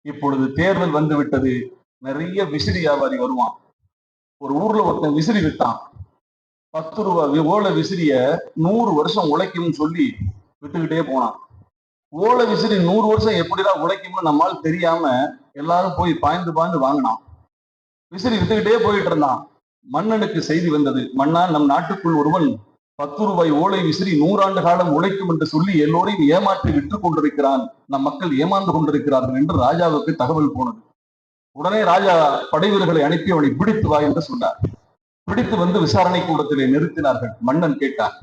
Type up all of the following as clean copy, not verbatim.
இப்பொழுது தேர்தல் வந்து விட்டது. நிறைய விசிறி வியாபாரி வருவான். ஒரு ஊர்ல ஒருத்தன் விசிறி வித்தான். 10 ரூபாய் ஓலை விசிறிய 100 வருஷம் உழைக்கும்னு சொல்லி வித்துக்கிட்டே போனான். ஓலை விசிறி 100 வருஷம் எப்படிதான் உழைக்கும்னு நம்மால் தெரியாம எல்லாரும் போய் பாய்ந்து பாய்ந்து வாங்கினான். விசிறி வித்துக்கிட்டே போயிட்டு இருந்தான். மன்னனுக்கு செய்தி வந்தது. மன்னா, நம் நாட்டுக்குள் ஒருவன் 10 ரூபாய் ஓலை விசிறி 100 ஆண்டு காலம் உழைக்கும் என்று சொல்லி எல்லோரையும் ஏமாற்றி விற்றுக் கொண்டிருக்கிறான். நம் மக்கள் ஏமாந்து கொண்டிருக்கிறார்கள் என்று ராஜாவுக்கு தகவல் போனது. உடனே ராஜா படை வீரர்களை அனுப்பி அவனை பிடித்து வா என்று சொன்னார். பிடித்து வந்து விசாரணை கூடத்திலே நிறுத்தினார்கள். மன்னன் கேட்டான்,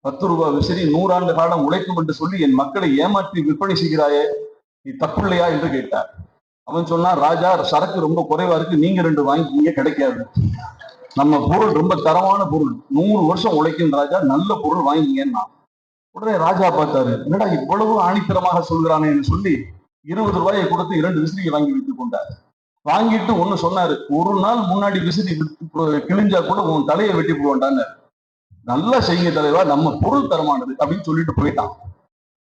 10 ரூபாய் விசிறி 100 ஆண்டு காலம் உழைக்கும் என்று சொல்லி என் மக்களை ஏமாற்றி விற்பனை செய்கிறாயே, நீ தப்பில்லையா என்று கேட்டார். அவன் சொன்னான், ராஜா, சரக்கு ரொம்ப குறைவா இருக்கு, நீங்க 2 வாங்கிக்கிங்க, கிடைக்காது. நம்ம பொருள் ரொம்ப தரமான பொருள், 100 வருஷம் உழைக்கும் ராஜா, நல்ல பொருள் வாங்கிங்கன்னா. உடனே ராஜா பார்த்தாரு, என்னடா இவ்வளவு ஆணித்தரமாக சொல்கிறானே என்று சொல்லி 20 ரூபாயை கொடுத்து 2 விசிறியை வாங்கி வைத்துக் கொண்டார். வாங்கிட்டு ஒண்ணு சொன்னாரு, ஒரு நாள் முன்னாடி விசிறி கிழிஞ்சா கூட உன் தலையை வெட்டி போடுவான்டான்னு. நல்லா செய்யுங்க தலைவா, நம்ம பொருள் தரமானது அப்படின்னு சொல்லிட்டு போயிட்டான்.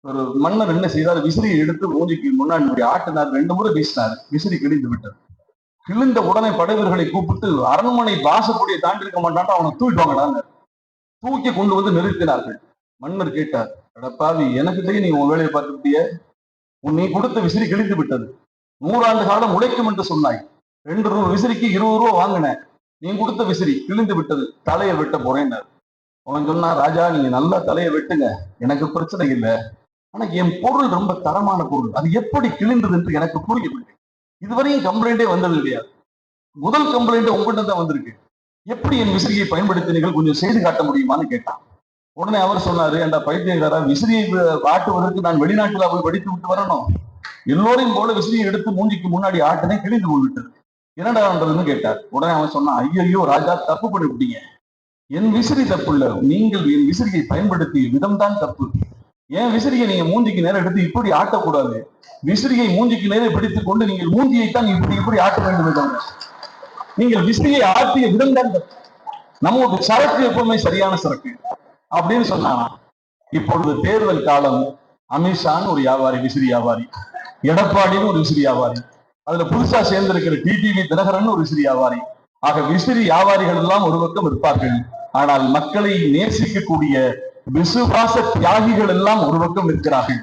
ஒரு மன்னர் என்ன செய்தார், விசிறியை எடுத்து மூஞ்சிக்கு முன்னாடி ஆட்டினார். 2 முறை வீசினார். விசிறி கிழிந்து விட்டது. கிழிந்த உடனே படைவர்களை கூப்பிட்டு அரண்மனை வாசப்படியை தாண்டி இருக்க மாட்டான், அவனை தூக்கிடுவாங்கடான்னு தூக்கி கொண்டு வந்து நிறுத்தினார்கள். மன்னர் கேட்டார், அடப்பாவி, எனக்கிட்டே நீ உன் வேலையை பார்த்துட்டிய, நீ கொடுத்த விசிறி கிழிந்து விட்டது, 100 ஆண்டு காலம் உழைக்கும் என்று சொன்னாய், 2 விசிறிக்கு 20 ரூபா வாங்கின, நீ கொடுத்த விசிறி கிழிந்து விட்டது, தலையை வெட்ட போறேன்னு. அவன் சொன்னா, ராஜா, நீங்க நல்லா தலையை வெட்டுங்க, எனக்கு பிரச்சனை இல்லை, ஆனா என் பொருள் ரொம்ப தரமான பொருள், அது எப்படி கிழிந்தது என்று எனக்கு புரியவில்லை. இதுவரையும் கம்ப்ளைண்டே வந்தது கிடையாது, முதல் கம்ப்ளைண்ட் உங்ககிட்ட தான் வந்திருக்கு, எப்படி என் விசிறியை பயன்படுத்தினீர்கள், கொஞ்சம் செய்து காட்ட முடியுமான்னு கேட்டான். உடனே அவர் சொன்னாரு, ஏண்டா பைத்தியக்காரா, விசிறியை ஆட்டுவதற்கு நான் வெளிநாட்டுல போய் படித்து விட்டு வரணும், எல்லோரையும் போல விசிறியை எடுத்து மூஞ்சிக்கு முன்னாடி ஆட்டினே, கிழிந்து போய்விட்டது, என்னடான்றதுன்னு கேட்டார். உடனே அவன் சொன்னான், ஐயோ ராஜா, தப்பு பண்ணிவிட்டீங்க, என் விசிறி தப்பு இல்ல, நீங்கள் என் விசிறியை பயன்படுத்திய விதம் தான் தப்பு. ஏன் விசிறியை நீங்க மூஞ்சிக்கு நேரம் எடுத்து இப்படி ஆட்டக்கூடாது, விசிறியை மூஞ்சிக்கு நேரம் பிடித்துக் கொண்டு நீங்கள் மூஞ்சியைத்தான் இப்படி ஆட்ட வேண்டும், நீங்கள் விசிறியை ஆட்டிய விதம் தான் தப்பு, நமக்கு சரக்கு எப்பவுமே சரியான சரக்கு அப்படின்னு சொன்னானா. இப்பொழுது தேர்தல் காலம். அமித்ஷான்னு ஒரு வியாபாரி, விசிறி வியாபாரி, எடப்பாடின்னு ஒரு விசிறி வியாபாரி, அதுல புதுசா சேர்ந்திருக்கிற டிடிவி தினகரன் ஒரு விசிறி வியாபாரி. ஆக விசிறி வியாபாரிகள் எல்லாம் ஒரு பக்கம் இருப்பார்கள், ஆனால் மக்களை நேசிக்கக்கூடிய விசுவாச தியாகிகள் எல்லாம் ஒரு பக்கம் இருக்கிறார்கள்.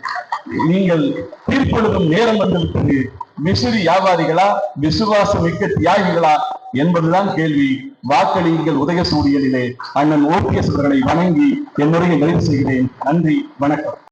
நீங்கள் தீர்ப்பெழுதும் நேரம் வந்துவிட்டது. விசிறி வியாபாரிகளா, விசுவாசம் மிக்க தியாகிகளா என்பதுதான் கேள்வி. வாக்களியுங்கள் உதயசூரியனிலே. அண்ணன் OPS அவர்களை வணங்கி என்னுடைய நிறைவு செய்கிறேன். நன்றி, வணக்கம்.